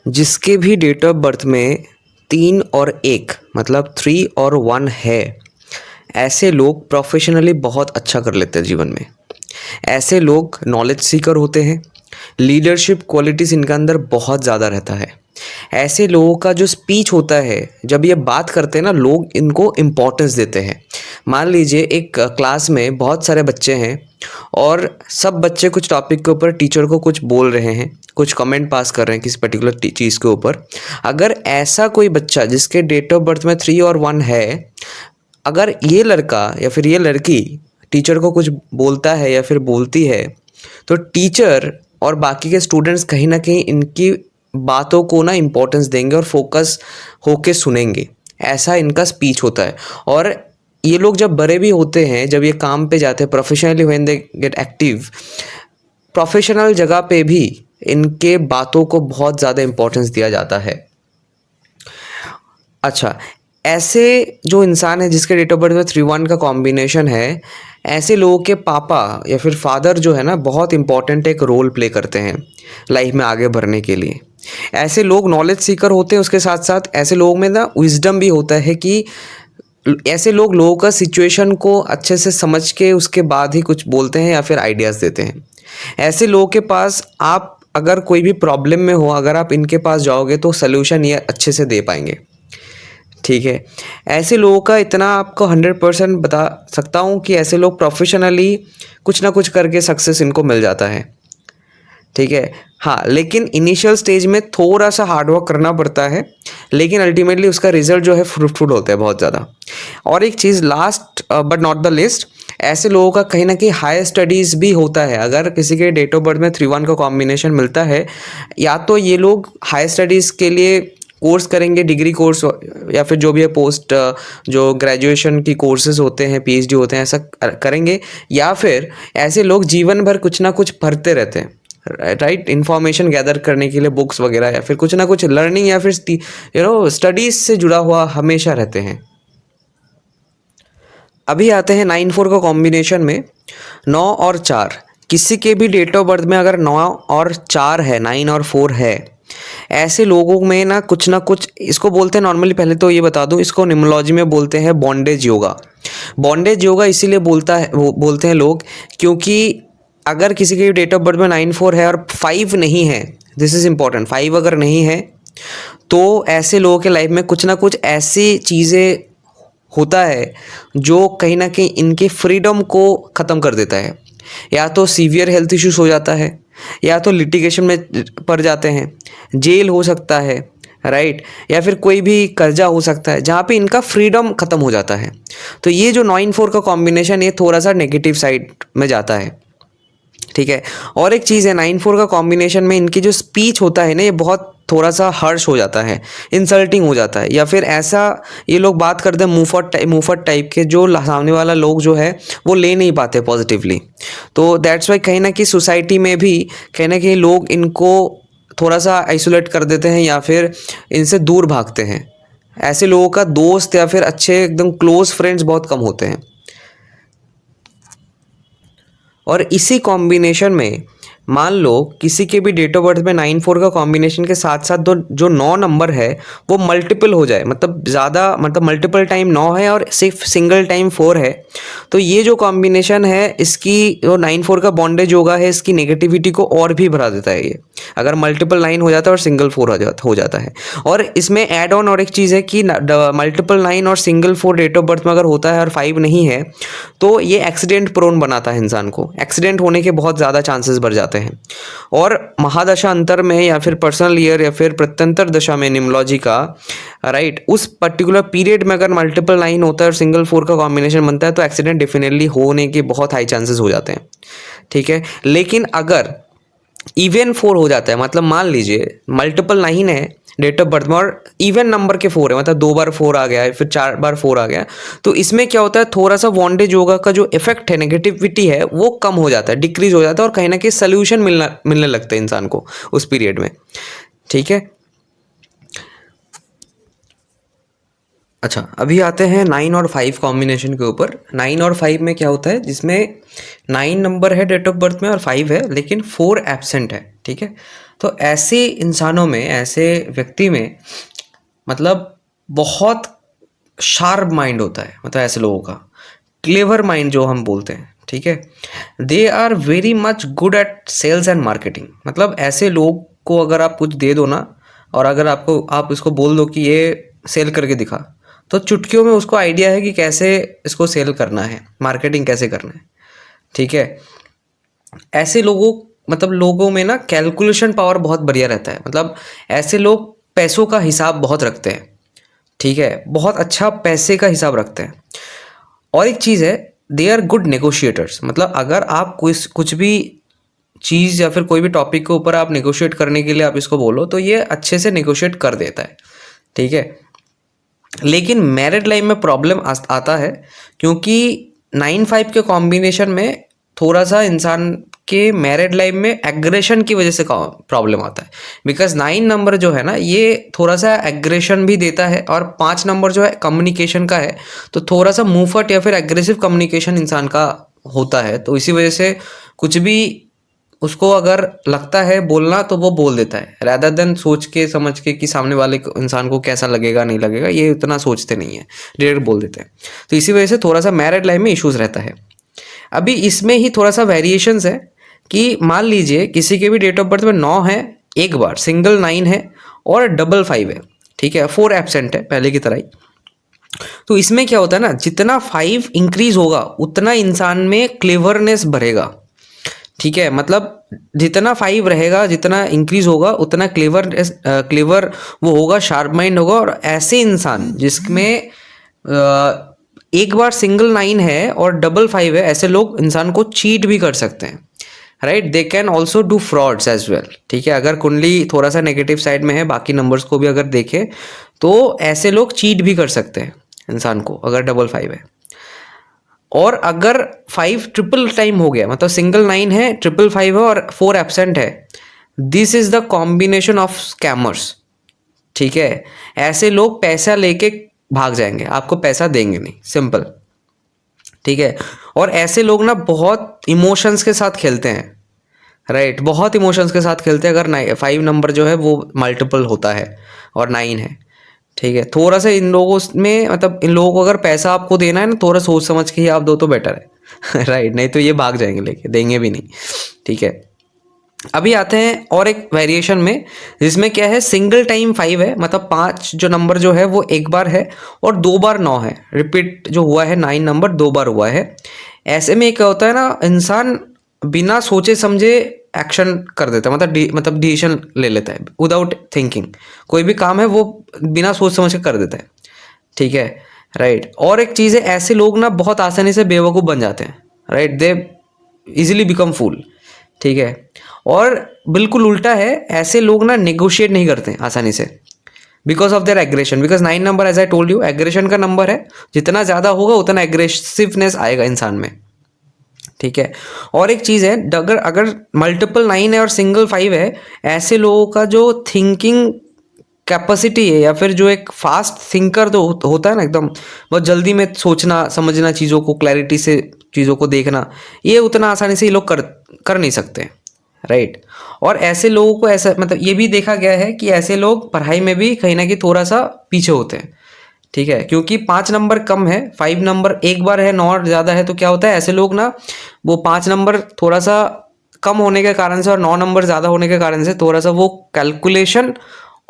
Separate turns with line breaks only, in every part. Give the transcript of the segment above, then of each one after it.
जिसके भी date of birth में 3 और 1 मतलब 3 और 1 है, ऐसे लोग प्रोफेशनली बहुत अच्छा कर लेते हैं जीवन में। ऐसे लोग नॉलेज सीकर होते हैं, लीडरशिप क्वालिटीज़ इनके अंदर बहुत ज़्यादा रहता है। ऐसे लोगों का जो स्पीच होता है, जब ये बात करते हैं ना, लोग इनको इम्पोर्टेंस देते हैं। मान लीजिए एक क्लास में बहुत सारे बच्चे हैं और सब बच्चे कुछ टॉपिक के ऊपर टीचर को कुछ बोल रहे हैं, कुछ कमेंट पास कर रहे हैं किसी पर्टिकुलर चीज़ के ऊपर। अगर ऐसा कोई बच्चा जिसके डेट ऑफ बर्थ में 3 और 1 है, अगर ये लड़का या फिर ये लड़की टीचर को कुछ बोलता है या फिर बोलती है, तो टीचर और बाकी के स्टूडेंट्स कहीं ना कहीं इनकी बातों को ना इम्पोर्टेंस देंगे और फोकस होके सुनेंगे। ऐसा इनका स्पीच होता है। और ये लोग जब बड़े भी होते हैं, जब ये काम पे जाते हैं professionally, when they get active, professional जगह पे भी इनके बातों को बहुत ज़्यादा इम्पोर्टेंस दिया जाता है। अच्छा, ऐसे जो इंसान है जिसके डेट ऑफ बर्थ में 3-1 का कॉम्बिनेशन है, ऐसे लोगों के पापा या फिर फादर जो है ना, बहुत इंपॉर्टेंट एक रोल प्ले करते हैं लाइफ में आगे बढ़ने के लिए। ऐसे लोग नॉलेज सीकर होते हैं, उसके साथ साथ ऐसे लोगों में ना विजडम भी होता है कि ऐसे लोग लोगों का सिचुएशन को अच्छे से समझ के उसके बाद ही कुछ बोलते हैं या फिर आइडियाज़ देते हैं। ऐसे लोगों के पास आप अगर कोई भी प्रॉब्लम में हो, अगर आप इनके पास जाओगे तो सल्यूशन ये अच्छे से दे पाएंगे। ठीक है, ऐसे लोगों का इतना आपको 100% बता सकता हूँ कि ऐसे लोग प्रोफेशनली कुछ ना कुछ करके सक्सेस इनको मिल जाता है। ठीक है, हाँ, लेकिन इनिशियल स्टेज में थोड़ा सा हार्डवर्क करना पड़ता है, लेकिन अल्टीमेटली उसका रिजल्ट जो है फ्रूटफुल होता है बहुत ज़्यादा। और एक चीज़ last but not the list, ऐसे लोगों का कहीं ना कहीं हायर स्टडीज़ भी होता है। अगर किसी के डेट ऑफ बर्थ में 3-1 का कॉम्बिनेशन मिलता है, या तो ये लोग हायर स्टडीज़ के लिए कोर्स करेंगे, डिग्री कोर्स या फिर जो भी है पोस्ट जो ग्रेजुएशन की कोर्सेज होते हैं, पीएचडी होते हैं, ऐसा करेंगे। या फिर ऐसे लोग जीवन भर कुछ ना कुछ पढ़ते रहते हैं, राइट, इंफॉर्मेशन गैदर करने के लिए बुक्स वगैरह, या फिर कुछ ना कुछ लर्निंग या फिर स्टडीज़ से जुड़ा हुआ हमेशा रहते हैं। अभी आते हैं 9-4 का कॉम्बिनेशन में। 9 और 4, किसी के भी डेट ऑफ बर्थ में अगर 9 और 4 है, 9 और 4 है, ऐसे लोगों में ना कुछ इसको बोलते हैं नॉर्मली, पहले तो ये बता दूं, इसको निमोलॉजी में बोलते हैं बॉन्डेज योगा। बॉन्डेज योगा इसीलिए बोलते हैं लोग, क्योंकि अगर किसी के डेट ऑफ बर्थ में 9-4 है और 5 नहीं है, दिस इज़ इम्पॉर्टेंट, 5 अगर नहीं है तो ऐसे लोगों के लाइफ में कुछ ना कुछ ऐसी चीज़ें होता है जो कहीं ना कहीं इनके फ्रीडम को ख़त्म कर देता है। या तो सीवियर हेल्थ इश्यूज हो जाता है, या तो लिटिगेशन में पड़ जाते हैं, जेल हो सकता है, राइट, या फिर कोई भी कर्जा हो सकता है जहाँ पे इनका फ्रीडम ख़त्म हो जाता है। तो ये जो 9-4 का कॉम्बिनेशन, ये थोड़ा सा नेगेटिव साइड में जाता है। ठीक है, और एक चीज़ है, 9-4 का कॉम्बिनेशन में इनकी जो स्पीच होता है ना, ये बहुत थोड़ा सा हर्श हो जाता है, इंसल्टिंग हो जाता है, या फिर ऐसा ये लोग बात करते हैं मुफट टाइप के, जो सामने वाला लोग जो है वो ले नहीं पाते पॉजिटिवली। तो दैट्स वाई कहीं ना कहीं सोसाइटी में भी कहीं ना कहीं लोग इनको थोड़ा सा आइसोलेट कर देते हैं या फिर इनसे दूर भागते हैं। ऐसे लोगों का दोस्त या फिर अच्छे एकदम क्लोज फ्रेंड्स बहुत कम होते हैं। और इसी कॉम्बिनेशन में मान लो किसी के भी डेट ऑफ बर्थ में 9-4 का कॉम्बिनेशन के साथ साथ जो 9 नंबर है वो मल्टीपल हो जाए, मतलब ज़्यादा, मतलब मल्टीपल टाइम 9 है और सिर्फ सिंगल टाइम 4 है, तो ये जो कॉम्बिनेशन है, इसकी जो 9-4 का बॉन्डेज योगा है, इसकी नेगेटिविटी को और भी बढ़ा देता है। ये अगर मल्टीपल 9 हो जाता है और सिंगल 4 हो जाता है। और इसमें एड ऑन और एक चीज़ है कि मल्टीपल 9 और सिंगल 4 डेट ऑफ बर्थ में अगर होता है और 5 नहीं है, तो ये एक्सीडेंट प्रोन बनाता है इंसान को, एक्सीडेंट होने के बहुत ज़्यादा चांसेस बढ़ जाते हैं। और महादशा अंतर में या फिर पर्सनल ईयर या फिर प्रत्यंतर दशा में निम्नोलॉजी का, राइट, उस पर्टिकुलर पीरियड में अगर मल्टीपल 9 होता है और सिंगल 4 का कॉम्बिनेशन बनता है, तो एक्सीडेंट डेफिनेटली होने के बहुत हाई चांसेस हो जाते हैं। ठीक है, लेकिन अगर इवन 4 हो जाता है, मतलब मान लीजिए मल्टीपल 9 है डेट ऑफ बर्थ में और इवन नंबर के 4 है, मतलब 2 बार 4 आ गया है, फिर 4 बार 4 आ गया, तो इसमें क्या होता है, थोड़ा सा बॉन्डेज योगा का जो इफेक्ट है, नेगेटिविटी है, वो कम हो जाता है, डिक्रीज हो जाता है, और कहीं ना कहीं सोल्यूशन मिलने लगता है इंसान को उस पीरियड में। ठीक है, अच्छा, अभी आते हैं 9 और 5 कॉम्बिनेशन के ऊपर। 9 और 5 में क्या होता है, जिसमें 9 नंबर है डेट ऑफ बर्थ में और 5 है, लेकिन 4 एब्सेंट है। ठीक है, तो ऐसे इंसानों में, ऐसे व्यक्ति में मतलब बहुत शार्प माइंड होता है, मतलब ऐसे लोगों का क्लेवर माइंड जो हम बोलते हैं, ठीक है। They are very much good at sales and marketing. मतलब ऐसे लोग को अगर आप कुछ दे दो ना, और अगर आप इसको बोल दो कि ये सेल करके दिखा, तो चुटकियों में उसको आइडिया है कि कैसे इसको सेल करना है, मार्केटिंग कैसे करना है, ठीक है। ऐसे लोगों में ना कैलकुलेशन पावर बहुत बढ़िया रहता है। मतलब ऐसे लोग पैसों का हिसाब बहुत रखते हैं, ठीक है, बहुत अच्छा पैसे का हिसाब रखते हैं। और एक चीज़ है, दे आर गुड नेगोशिएटर्स। मतलब अगर आप कुछ भी चीज़ या फिर कोई भी टॉपिक के ऊपर आप नेगोशिएट करने के लिए आप इसको बोलो, तो ये अच्छे से नेगोशिएट कर देता है, ठीक है। लेकिन मैरिड लाइफ में प्रॉब्लम आता है, क्योंकि 9-5 के कॉम्बिनेशन में थोड़ा सा इंसान के मैरिड लाइफ में एग्रेशन की वजह से प्रॉब्लम आता है। बिकॉज 9 नंबर जो है ना, ये थोड़ा सा एग्रेशन भी देता है, और 5 नंबर जो है कम्युनिकेशन का है, तो थोड़ा सा मुंहफट या फिर एग्रेसिव कम्युनिकेशन इंसान का होता है। तो इसी वजह से कुछ भी उसको अगर लगता है बोलना, तो वो बोल देता है, रैदर देन सोच के समझ के कि सामने वाले इंसान को कैसा लगेगा नहीं लगेगा, ये उतना सोचते नहीं है, डायरेक्ट बोल देते हैं। तो इसी वजह से थोड़ा सा मैरिड लाइफ में इश्यूज रहता है। अभी इसमें ही थोड़ा सा वेरिएशंस है कि मान लीजिए किसी के भी डेट ऑफ बर्थ में 9 है एक बार, सिंगल 9 है और डबल 5 है, ठीक है, 4 एब्सेंट है पहले की तरह ही। तो इसमें क्या होता है ना, जितना 5 इंक्रीज होगा उतना इंसान में क्लेवरनेस बढ़ेगा, ठीक है। मतलब जितना 5 रहेगा, जितना इंक्रीज होगा उतना क्लेवर वो होगा, शार्प माइंड होगा। और ऐसे इंसान जिसमें एक बार सिंगल 9 है और डबल 5 है, ऐसे लोग इंसान को चीट भी कर सकते हैं, right. They can also do frauds as well, ठीक है। अगर कुंडली थोड़ा सा नेगेटिव साइड में है, बाकी नंबर्स को भी अगर देखें, तो ऐसे लोग चीट भी कर सकते हैं इंसान को, अगर डबल 5 है। और अगर 5 ट्रिपल टाइम हो गया, मतलब सिंगल 9 है, ट्रिपल 5 है और 4 एब्सेंट है, this is the combination of scammers, ठीक है। ऐसे लोग पैसा लेके भाग जाएंगे, आपको पैसा देंगे नहीं, सिंपल, ठीक है। और ऐसे लोग ना बहुत इमोशंस के साथ खेलते हैं, राइट, बहुत इमोशंस के साथ खेलते हैं। अगर 5 नंबर जो है वो मल्टीपल होता है और 9 है, ठीक है। थोड़ा सा इन लोगों में, मतलब इन लोगों को अगर पैसा आपको देना है ना, थोड़ा सोच समझ के ही आप दो तो बेटर है राइट, नहीं तो ये भाग जाएंगे, लेके देंगे भी नहीं, ठीक है। अभी आते हैं और एक वेरिएशन में, जिसमें क्या है, सिंगल टाइम 5 है, मतलब 5 जो नंबर जो है वो एक बार है और 2 बार 9 है, रिपीट जो हुआ है 9 नंबर 2 बार हुआ है। ऐसे में क्या होता है ना, इंसान बिना सोचे समझे एक्शन कर देता है, मतलब डिसीजन ले लेता है विदाउट थिंकिंग। कोई भी काम है वो बिना सोच समझ के कर देता है, ठीक है, राइट। और एक चीज़ है, ऐसे लोग ना बहुत आसानी से बेवकूफ़ बन जाते हैं, राइट, दे इजीली बिकम फूल, ठीक है। और बिल्कुल उल्टा है, ऐसे लोग ना नेगोशिएट नहीं करते आसानी से, because of their aggression. Because 9 number, as I told you, aggression का नंबर है, जितना ज़्यादा होगा उतना एग्रेसिवनेस आएगा इंसान में, ठीक है। और एक चीज़ है, अगर मल्टीपल 9 है और सिंगल 5 है, ऐसे लोगों का जो थिंकिंग कैपेसिटी है, या फिर जो एक फास्ट थिंकर जो होता है ना, एकदम बहुत जल्दी में सोचना समझना, चीज़ों को क्लैरिटी से चीज़ों को देखना, ये उतना आसानी से ये लोग कर नहीं सकते, राइट। और ऐसे लोगों को ऐसा, मतलब ये भी देखा गया है कि ऐसे लोग पढ़ाई में भी कहीं ना कहीं थोड़ा सा पीछे होते हैं, ठीक है, क्योंकि 5 नंबर कम है, 5 नंबर एक बार है, 9 ज़्यादा है, तो क्या होता है, ऐसे लोग ना वो 5 नंबर थोड़ा सा कम होने के कारण से और 9 नंबर ज़्यादा होने के कारण से थोड़ा सा वो कैलकुलेशन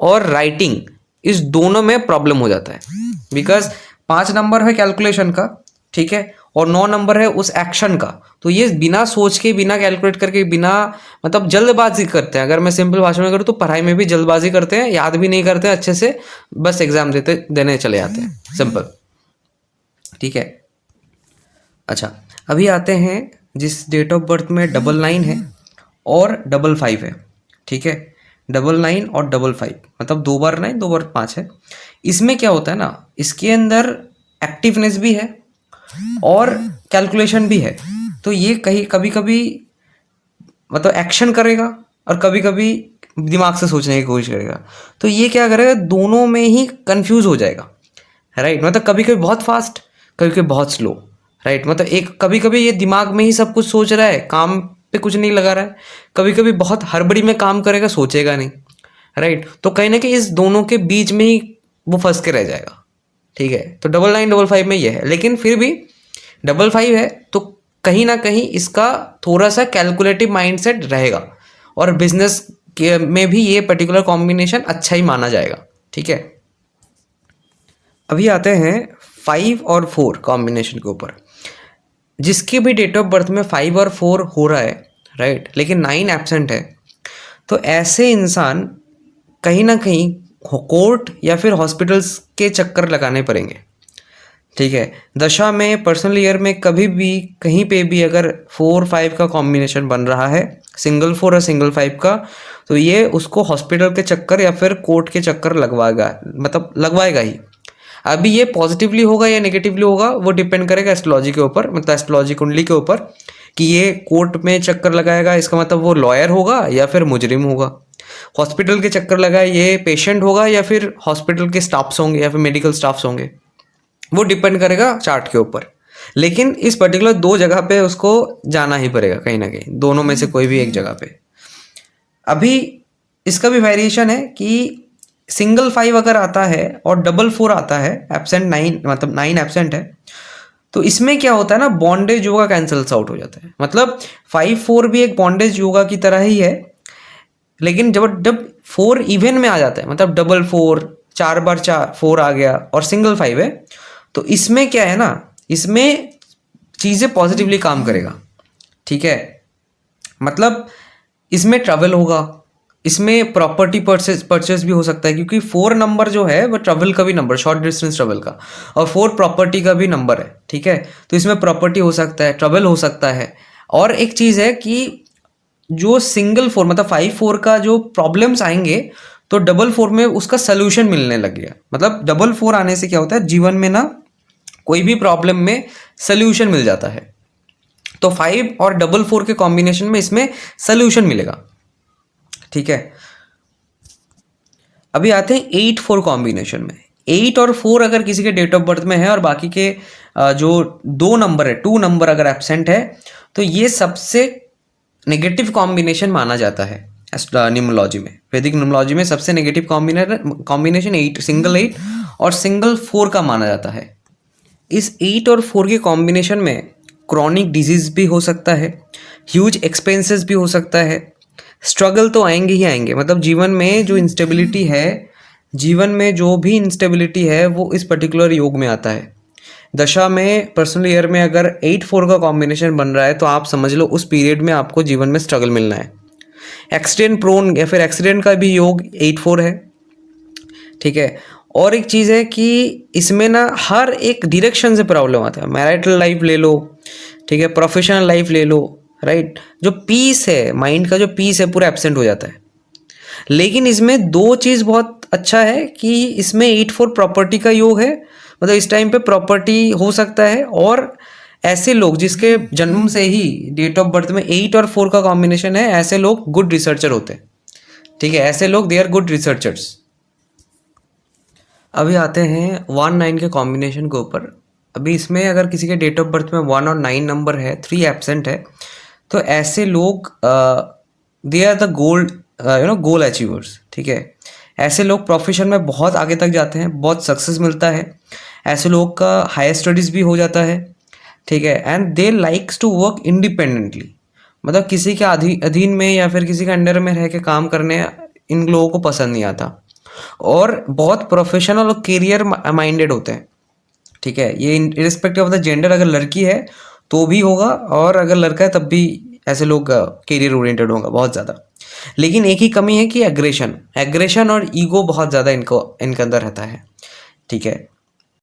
और राइटिंग, इस दोनों में प्रॉब्लम हो जाता है। बिकॉज 5 नंबर है कैलकुलेशन का, ठीक है, और 9 नंबर है उस एक्शन का, तो ये बिना सोच के, बिना कैलकुलेट करके, बिना, मतलब जल्दबाजी करते हैं। अगर मैं सिंपल भाषा में करूँ तो पढ़ाई में भी जल्दबाजी करते हैं, याद भी नहीं करते हैं अच्छे से, बस एग्जाम देने चले जाते हैं, सिंपल, ठीक है। अच्छा, अभी आते हैं जिस डेट ऑफ बर्थ में डबल 9 है और डबल 5 है, ठीक है, डबल 9 और डबल 5, मतलब 2 बार 9 2 बार 5 है। इसमें क्या होता है ना, इसके अंदर एक्टिवनेस भी है और कैलकुलेशन भी है। तो ये कभी कभी मतलब एक्शन करेगा और कभी कभी दिमाग से सोचने की कोशिश करेगा। तो ये क्या करेगा, दोनों में ही कंफ्यूज हो जाएगा, राइट। मतलब कभी कभी बहुत फास्ट, कभी कभी बहुत स्लो, राइट। मतलब एक कभी कभी ये दिमाग में ही सब कुछ सोच रहा है, काम पे कुछ नहीं लगा रहा है, कभी कभी बहुत हड़बड़ी में काम करेगा, सोचेगा नहीं, राइट। तो कहीं ना कहीं इस दोनों के बीच में ही वो फंस के रह जाएगा, ठीक है। तो 9955 में ये है, लेकिन फिर भी 55 है तो कहीं ना कहीं इसका थोड़ा सा कैलकुलेटिव माइंडसेट रहेगा, और बिजनेस में भी ये पर्टिकुलर कॉम्बिनेशन अच्छा ही माना जाएगा, ठीक है। अभी आते हैं 5 और 4 कॉम्बिनेशन के ऊपर। जिसके भी डेट ऑफ बर्थ में 5 और 4 हो रहा है, राइट, लेकिन 9 एब्सेंट है, तो ऐसे इंसान कहीं ना कहीं कोर्ट या फिर हॉस्पिटल्स के चक्कर लगाने पड़ेंगे, ठीक है। दशा में, पर्सनल ईयर में कभी भी कहीं पे भी अगर 4-5 का कॉम्बिनेशन बन रहा है, सिंगल 4 और सिंगल 5 का, तो ये उसको हॉस्पिटल के चक्कर या फिर कोर्ट के चक्कर लगवाएगा, मतलब लगवाएगा ही। अभी ये पॉजिटिवली होगा या नेगेटिवली होगा वो डिपेंड करेगा एस्ट्रोलॉजी के ऊपर, मतलब एस्ट्रोलॉजी कुंडली के ऊपर, कि ये कोर्ट में चक्कर लगाएगा इसका मतलब वो लॉयर होगा या फिर मुजरिम होगा। हॉस्पिटल के चक्कर लगाए ये पेशेंट होगा या फिर हॉस्पिटल के स्टाफ्स होंगे या फिर मेडिकल स्टाफ्स होंगे, वो डिपेंड करेगा चार्ट के ऊपर। लेकिन इस पर्टिकुलर 2 जगह पे उसको जाना ही पड़ेगा कहीं ना कहीं, दोनों में से कोई भी एक जगह पे। अभी इसका भी वेरिएशन है कि सिंगल 5 अगर आता है और डबल 4 आता है, एब्सेंट 9, मतलब 9 एब्सेंट है, तो इसमें क्या होता है ना, बॉन्डेज योगा कैंसल्स आउट हो जाता है। मतलब 5-4 भी एक बॉन्डेज योगा की तरह ही है, लेकिन जब 4 इवन में आ जाता है, मतलब डबल 4, 4 बार 4 आ गया और सिंगल 5 है, तो इसमें क्या है ना, इसमें चीज़ें पॉजिटिवली काम करेगा, ठीक है। मतलब इसमें ट्रैवल होगा, इसमें प्रॉपर्टी परचेस भी हो सकता है, क्योंकि 4 नंबर जो है वो ट्रैवल का भी नंबर, शॉर्ट डिस्टेंस ट्रैवल का, और 4 प्रॉपर्टी का भी नंबर है, ठीक है। तो इसमें प्रॉपर्टी हो सकता है, ट्रैवल हो सकता है। और एक चीज़ है कि जो सिंगल 4 मतलब 5-4 का जो प्रॉब्लम्स आएंगे, तो डबल 4 में उसका सल्यूशन मिलने लग गया। मतलब डबल 4 आने से क्या होता है, जीवन में ना कोई भी प्रॉब्लम में सल्यूशन मिल जाता है। तो 5 और डबल 4 के कॉम्बिनेशन में इसमें सल्यूशन मिलेगा, ठीक है। अभी आते हैं 8-4 कॉम्बिनेशन में। 8 और 4 अगर किसी के डेट ऑफ बर्थ में है और बाकी के जो 2 नंबर है, 2 नंबर अगर एब्सेंट है, तो ये सबसे नेगेटिव कॉम्बिनेशन माना जाता है न्यूमरोलॉजी में। वैदिक न्यूमरोलॉजी में सबसे नेगेटिव कॉम्बिनेशन 8, सिंगल 8 और सिंगल 4 का माना जाता है। इस 8 और 4 के कॉम्बिनेशन में क्रॉनिक डिजीज भी हो सकता है, ह्यूज एक्सपेंसेस भी हो सकता है, स्ट्रगल तो आएंगे ही आएंगे। मतलब जीवन में जो इंस्टेबिलिटी है, जीवन में जो भी इंस्टेबिलिटी है वो इस पर्टिकुलर योग में आता है। दशा में, पर्सनल ईयर में अगर 8-4 का कॉम्बिनेशन बन रहा है, तो आप समझ लो उस पीरियड में आपको जीवन में स्ट्रगल मिलना है। एक्सीडेंट प्रोन या फिर एक्सीडेंट का भी योग 8-4 है, ठीक है। और एक चीज़ है कि इसमें ना हर एक डायरेक्शन से प्रॉब्लम आता है। मैरिटल लाइफ ले लो, ठीक है, प्रोफेशनल लाइफ ले लो, राइट। जो पीस है, माइंड का जो पीस है पूरा एब्सेंट हो जाता है। लेकिन इसमें 2 चीज़ बहुत अच्छा है कि इसमें 8-4 प्रॉपर्टी का योग है, मतलब इस टाइम पे प्रॉपर्टी हो सकता है। और ऐसे लोग जिसके जन्म से ही डेट ऑफ बर्थ में 8 और 4 का कॉम्बिनेशन है, ऐसे लोग गुड रिसर्चर होते हैं, ठीक है। ऐसे लोग दे आर गुड रिसर्चर्स। अभी आते हैं 1-9 के कॉम्बिनेशन के ऊपर। अभी इसमें अगर किसी के डेट ऑफ बर्थ में 1 और 9 नंबर है, 3 एब्सेंट है, तो ऐसे लोग they are the goal achievers, ठीक है। ऐसे लोग प्रोफेशन में बहुत आगे तक जाते हैं, बहुत सक्सेस मिलता है। ऐसे लोग का हायर स्टडीज़ भी हो जाता है, ठीक है। And they likes to work independently, मतलब किसी के अधीन में या फिर किसी के अंडर में रह के काम करने इन लोगों को पसंद नहीं आता, और बहुत प्रोफेशनल और करियर माइंडेड होते हैं, ठीक है। ये इरिस्पेक्टिव ऑफ द जेंडर, अगर लड़की है तो भी होगा और अगर लड़का है तब भी ऐसे लोग करियर ओरिएंटेड होगा बहुत ज़्यादा। लेकिन एक ही कमी है कि एग्रेशन और ईगो बहुत ज़्यादा इनके अंदर रहता है, ठीक है।